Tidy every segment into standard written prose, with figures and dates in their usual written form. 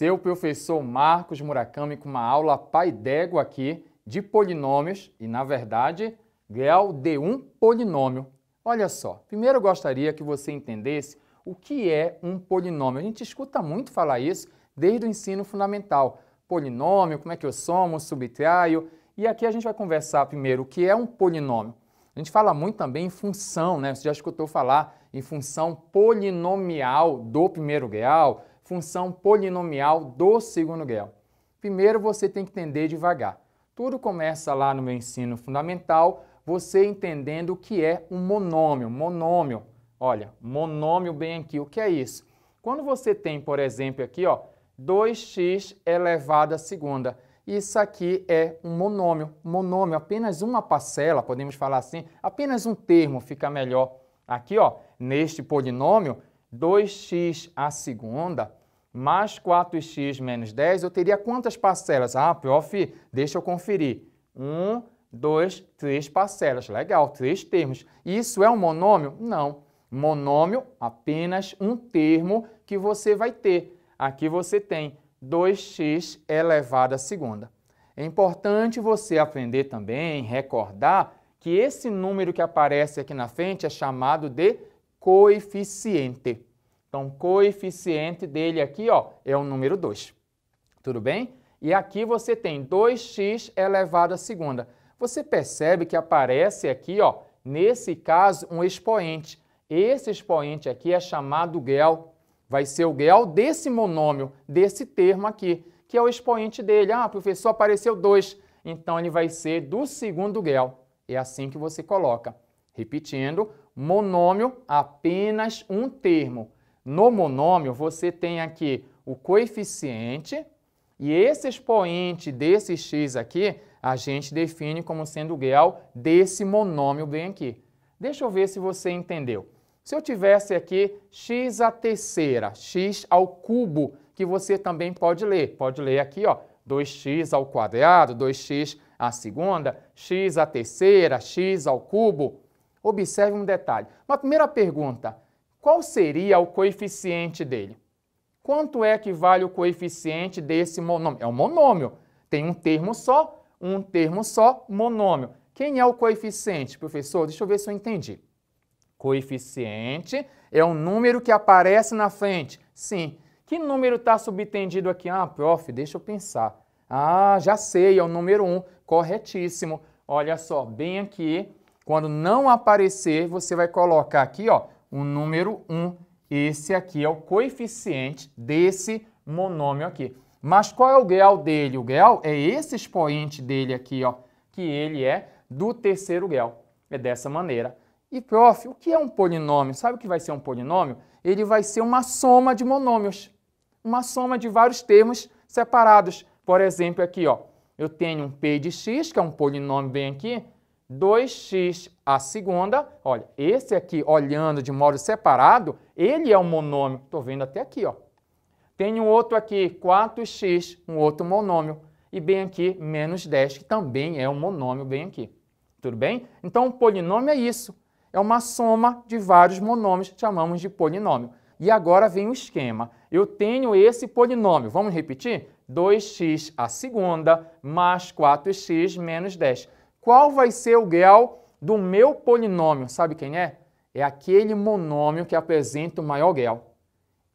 Seu professor Marcos Murakami com uma aula pai d'égua aqui de polinômios e, na verdade, grau de um polinômio. Olha só, primeiro eu gostaria que você entendesse o que é um polinômio. A gente escuta muito falar isso desde o ensino fundamental. Polinômio, como é que eu somo, subtraio. E aqui a gente vai conversar primeiro o que é um polinômio. A gente fala muito também em função, né? Você já escutou falar em função polinomial do primeiro grau, função polinomial do segundo grau. Primeiro você tem que entender devagar. Tudo começa lá no meu ensino fundamental, você entendendo o que é um monômio. Monômio, olha, monômio bem aqui, o que é isso? Quando você tem, por exemplo, aqui, ó, 2x elevado à segunda, isso aqui é um monômio. Monômio, apenas uma parcela, podemos falar assim, apenas um termo fica melhor. Aqui, ó, neste polinômio, 2x à segunda mais 4x menos 10, eu teria quantas parcelas? Ah, prof, deixa eu conferir. 1, 2, 3 parcelas. Legal, 3 termos. Isso é um monômio? Não. Monômio, apenas um termo que você vai ter. Aqui você tem 2x elevado à segunda. É importante você aprender também, recordar, que esse número que aparece aqui na frente é chamado de coeficiente. Então, coeficiente dele aqui, ó, é o número 2. Tudo bem? E aqui você tem 2x elevado à segunda. Você percebe que aparece aqui, ó, nesse caso, um expoente. Esse expoente aqui é chamado grau. Vai ser o grau desse monômio, desse termo aqui, que é o expoente dele. Ah, professor, apareceu 2. Então, ele vai ser do segundo grau. É assim que você coloca. Repetindo, monômio, apenas um termo. No monômio, você tem aqui o coeficiente e esse expoente desse x aqui, a gente define como sendo o grau desse monômio bem aqui. Deixa eu ver se você entendeu. Se eu tivesse aqui x à terceira, x ao cubo, que você também pode ler aqui, ó, 2x ao quadrado, 2x à segunda, x à terceira, x ao cubo. Observe um detalhe. Uma primeira pergunta, qual seria o coeficiente dele? Quanto é que vale o coeficiente desse monômio? É um monômio. Tem um termo só, monômio. Quem é o coeficiente? Professor, deixa eu ver se eu entendi. Coeficiente é um número que aparece na frente. Sim. Que número está subtendido aqui? Ah, prof, deixa eu pensar. Ah, já sei, é o número 1. Corretíssimo. Olha só, bem aqui, quando não aparecer, você vai colocar aqui, ó, o número 1. Esse aqui é o coeficiente desse monômio aqui. Mas qual é o grau dele? O grau é esse expoente dele aqui, ó, que ele é do terceiro grau. É dessa maneira. E, prof, o que é um polinômio? Sabe o que vai ser um polinômio? Ele vai ser uma soma de monômios. Uma soma de vários termos separados. Por exemplo, aqui, ó, eu tenho um p de x, que é um polinômio bem aqui, 2x à segunda, olha, esse aqui, olhando de modo separado, ele é um monômio, estou vendo até aqui, ó. Tenho outro aqui, 4x, um outro monômio, e bem aqui, menos 10, que também é um monômio bem aqui. Tudo bem? Então, o polinômio é isso, é uma soma de vários monômios, que chamamos de polinômio. E agora vem o esquema, eu tenho esse polinômio, vamos repetir? 2x à segunda, mais 4x, menos 10. Qual vai ser o grau do meu polinômio? Sabe quem é? É aquele monômio que apresenta o maior grau.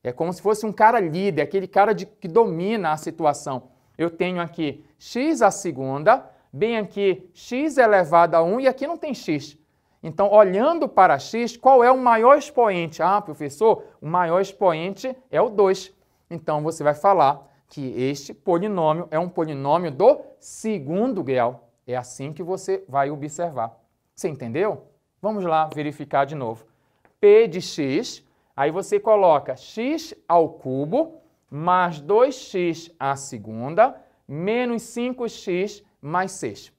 É como se fosse um cara líder, aquele cara que domina a situação. Eu tenho aqui x à segunda, bem aqui x elevado a 1 e aqui não tem x. Então, olhando para x, qual é o maior expoente? Ah, professor, o maior expoente é o 2. Então, você vai falar que este polinômio é um polinômio do segundo grau. É assim que você vai observar. Você entendeu? Vamos lá verificar de novo. P de x, aí você coloca x ao cubo mais 2x à segunda menos 5x mais 6.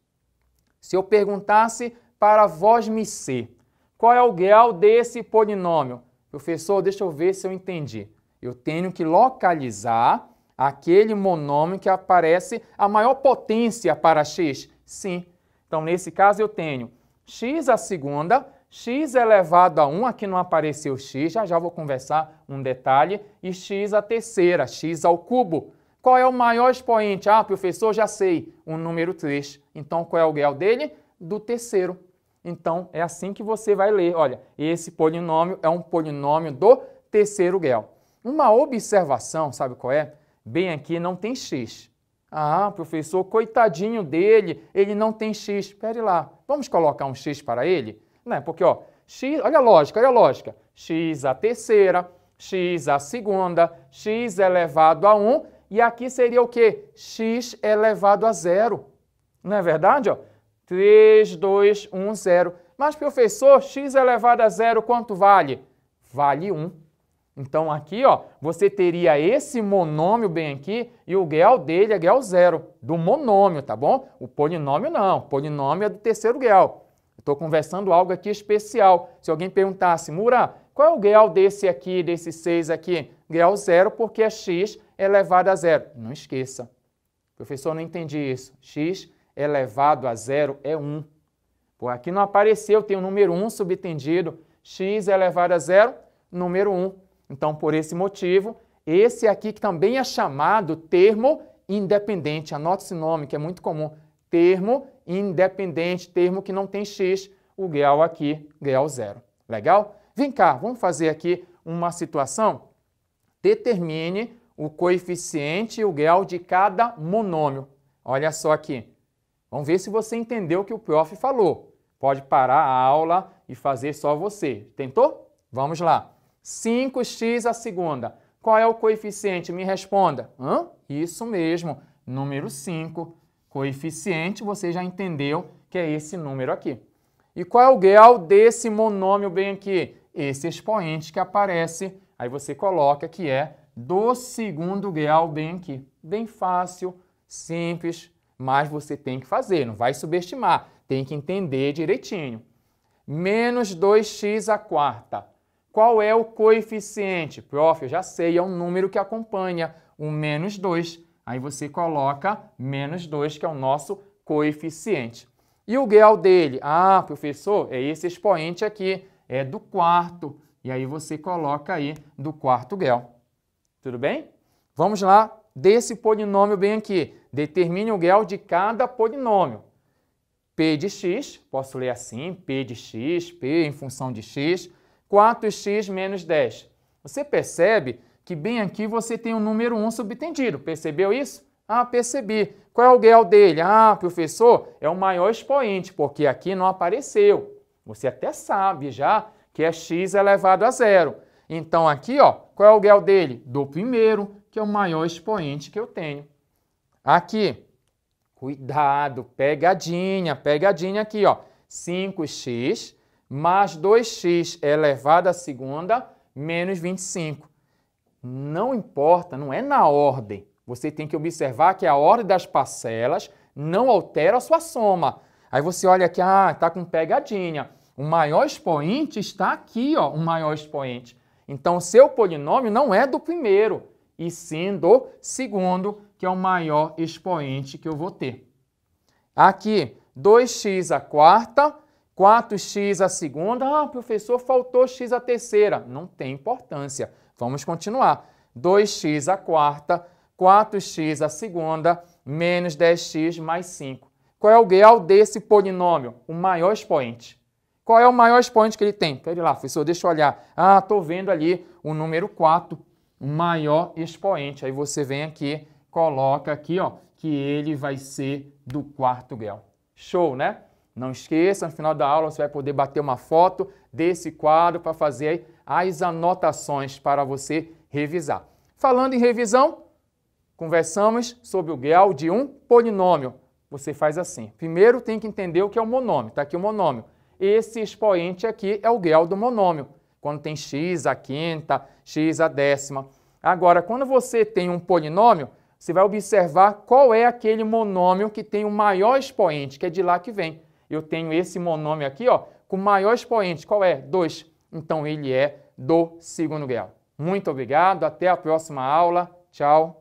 Se eu perguntasse para vós me ser, qual é o grau desse polinômio? Professor, deixa eu ver se eu entendi. Eu tenho que localizar aquele monômio que aparece a maior potência para x. Sim. Então, nesse caso, eu tenho x à segunda, x elevado a 1, aqui não apareceu x, já vou conversar um detalhe, e x à terceira, x ao cubo. Qual é o maior expoente? Ah, professor, já sei, o número 3. Então, qual é o grau dele? Do terceiro. Então, é assim que você vai ler. Olha, esse polinômio é um polinômio do terceiro grau. Uma observação, sabe qual é? Bem aqui não tem x. Ah, professor, coitadinho dele, ele não tem x. Espere lá, vamos colocar um x para ele? Não é? Porque, ó, x, olha a lógica. X à terceira, x à segunda, x elevado a 1, e aqui seria o quê? X elevado a 0. Não é verdade? Ó? 3, 2, 1, 0. Mas, professor, x elevado a 0 quanto vale? Vale 1. Então, aqui, ó, você teria esse monômio bem aqui e o grau dele é grau 0, do monômio, tá bom? O polinômio não, o polinômio é do terceiro grau. Estou conversando algo aqui especial. Se alguém perguntasse, Mura, qual é o grau desse aqui, desse 6 aqui? Grau 0, porque é x elevado a 0. Não esqueça. Professor, não entendi isso. X elevado a 0 é 1. Por aqui não apareceu, tem o número 1 subtendido. X elevado a 0, número 1. Então, por esse motivo, esse aqui que também é chamado termo independente. Anote esse nome, que é muito comum. Termo independente, termo que não tem x, o grau aqui, grau 0. Legal? Vem cá, vamos fazer aqui uma situação. Determine o coeficiente e o grau de cada monômio. Olha só aqui. Vamos ver se você entendeu o que o prof falou. Pode parar a aula e fazer só você. Tentou? Vamos lá. 5x à segunda. Qual é o coeficiente? Me responda. Isso mesmo, número 5. Coeficiente, você já entendeu que é esse número aqui. E qual é o grau desse monômio bem aqui? Esse expoente que aparece, aí você coloca que é do segundo grau bem aqui. Bem fácil, simples, mas você tem que fazer, não vai subestimar, tem que entender direitinho. Menos 2x à quarta. Qual é o coeficiente? Prof, eu já sei, é um número que acompanha o menos 2. Aí você coloca menos 2, que é o nosso coeficiente. E o grau dele? Ah, professor, é esse expoente aqui, é do quarto. E aí você coloca aí do quarto grau. Tudo bem? Vamos lá, desse polinômio bem aqui. Determine o grau de cada polinômio. P de x, posso ler assim, P de x, P em função de x. 4x menos 10. Você percebe que bem aqui você tem o número 1 subtendido. Percebeu isso? Ah, percebi. Qual é o grau dele? Ah, professor, é o maior expoente, porque aqui não apareceu. Você até sabe já que é x elevado a 0. Então aqui, ó, qual é o grau dele? Do primeiro, que é o maior expoente que eu tenho. Aqui, cuidado, pegadinha aqui, ó. 5x mais 2x elevado à segunda menos 25. Não importa, não é na ordem. Você tem que observar que a ordem das parcelas não altera a sua soma. Aí você olha aqui, está com pegadinha. O maior expoente está aqui, ó, o maior expoente. Então, o seu polinômio não é do primeiro, e sim do segundo, que é o maior expoente que eu vou ter. Aqui, 2x à quarta, 4x à segunda. Ah, professor, faltou x à terceira. Não tem importância. Vamos continuar. 2x à quarta, 4x à segunda, menos 10x mais 5. Qual é o grau desse polinômio? O maior expoente. Qual é o maior expoente que ele tem? Pera lá, professor, deixa eu olhar. Ah, estou vendo ali o número 4, o maior expoente. Aí você vem aqui, coloca aqui, ó, que ele vai ser do quarto grau. Show, né? Não esqueça, no final da aula você vai poder bater uma foto desse quadro para fazer as anotações para você revisar. Falando em revisão, conversamos sobre o grau de um polinômio. Você faz assim. Primeiro tem que entender o que é o monômio. Está aqui o monômio. Esse expoente aqui é o grau do monômio. Quando tem x à quinta, x à décima. Agora, quando você tem um polinômio, você vai observar qual é aquele monômio que tem o maior expoente, que é de lá que vem. Eu tenho esse monômio aqui, ó, com maior expoente. Qual é? 2. Então, ele é do segundo grau. Muito obrigado. Até a próxima aula. Tchau.